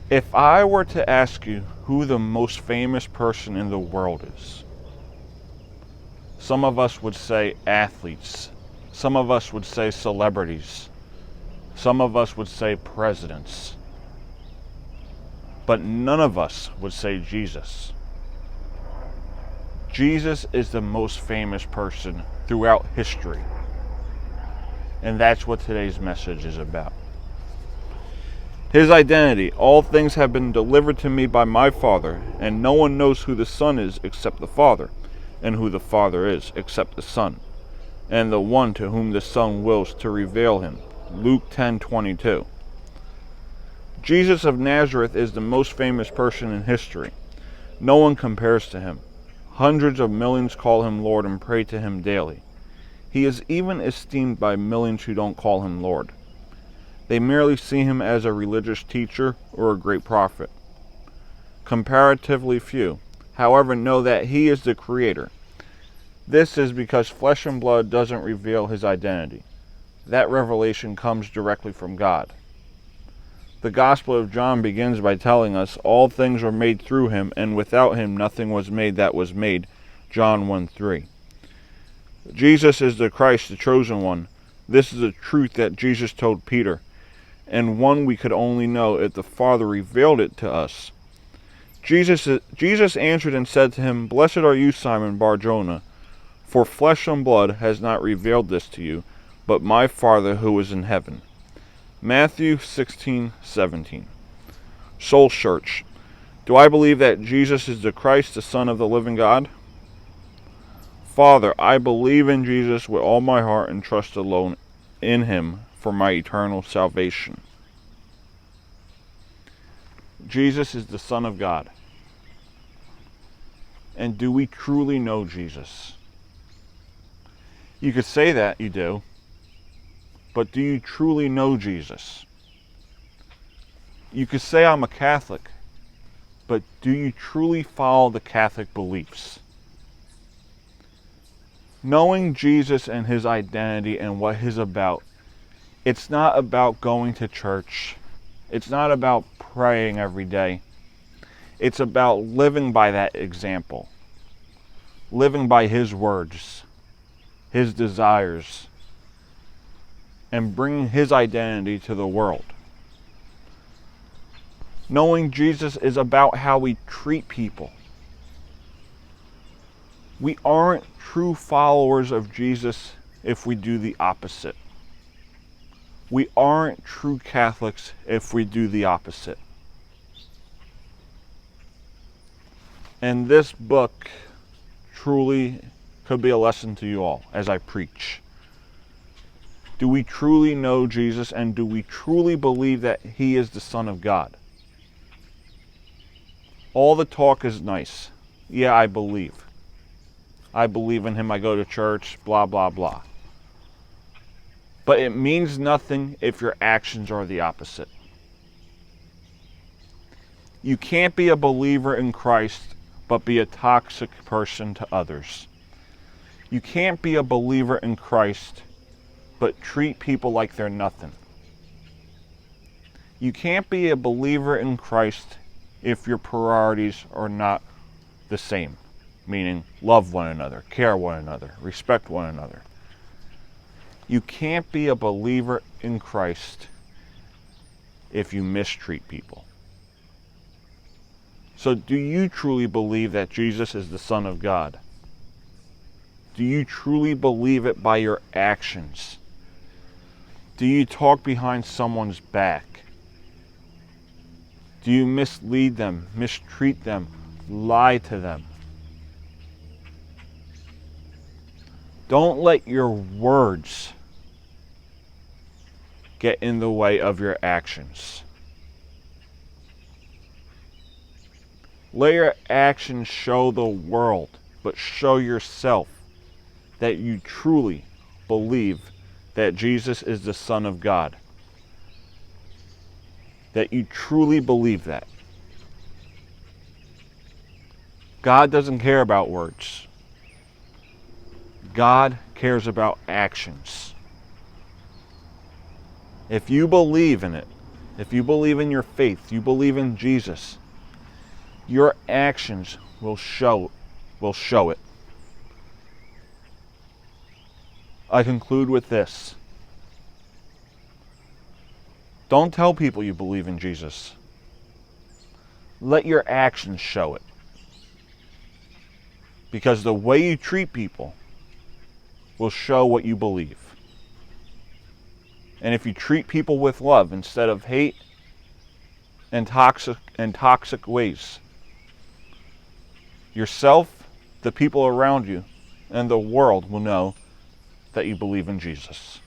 If I were to ask you who the most famous person in the world is, some of us would say athletes. Some of us would say celebrities. Some of us would say presidents. But none of us would say Jesus. Jesus is the most famous person throughout history. And that's what today's message is about. His identity: all things have been delivered to me by my Father, and no one knows who the Son is except the Father, and who the Father is except the Son, and the one to whom the Son wills to reveal him. Luke 10:22. Jesus of Nazareth is the most famous person in history. No one compares to him. Hundreds of millions call him Lord and pray to him daily. He is even esteemed by millions who don't call him Lord. They merely see him as a religious teacher or a great prophet. Comparatively few, however, know that he is the Creator. This is because flesh and blood doesn't reveal his identity. That revelation comes directly from God. The Gospel of John begins by telling us all things were made through him, and without him nothing was made that was made. John 1:3. Jesus is the Christ, the chosen one. This is a truth that Jesus told Peter, and one we could only know if the Father revealed it to us. Jesus answered and said to him, "Blessed are you, Simon Bar-Jonah, for flesh and blood has not revealed this to you, but my Father who is in heaven." Matthew 16:17. Soul Search. Do I believe that Jesus is the Christ, the Son of the living God? Father, I believe in Jesus with all my heart and trust alone in him for my eternal salvation. Jesus is the Son of God. And do we truly know Jesus? You could say that you do, but do you truly know Jesus? You could say I'm a Catholic, but do you truly follow the Catholic beliefs? Knowing Jesus and his identity and what he's about, it's not about going to church. It's not about praying every day. It's about living by that example. Living by his words, his desires, and bringing his identity to the world. Knowing Jesus is about how we treat people. We aren't true followers of Jesus if we do the opposite. We aren't true Catholics if we do the opposite. And this book truly could be a lesson to you all as I preach. Do we truly know Jesus, and do we truly believe that he is the Son of God? All the talk is nice. Yeah, I believe. I believe in him, I go to church, blah, blah, blah. But it means nothing if your actions are the opposite. You can't be a believer in Christ but be a toxic person to others. You can't be a believer in Christ but treat people like they're nothing. You can't be a believer in Christ if your priorities are not the same, meaning love one another, care one another, respect one another. You can't be a believer in Christ if you mistreat people. So do you truly believe that Jesus is the Son of God? Do you truly believe it by your actions? Do you talk behind someone's back? Do you mislead them, mistreat them, lie to them? Don't let your words get in the way of your actions. Let your actions show the world, but show yourself that you truly believe that Jesus is the Son of God. That you truly believe that. God doesn't care about words. God cares about actions. If you believe in it, if you believe in your faith, you believe in Jesus, your actions will show it. I conclude with this. Don't tell people you believe in Jesus. Let your actions show it. Because the way you treat people will show what you believe. And if you treat people with love instead of hate and toxic ways, yourself, the people around you, and the world will know that you believe in Jesus.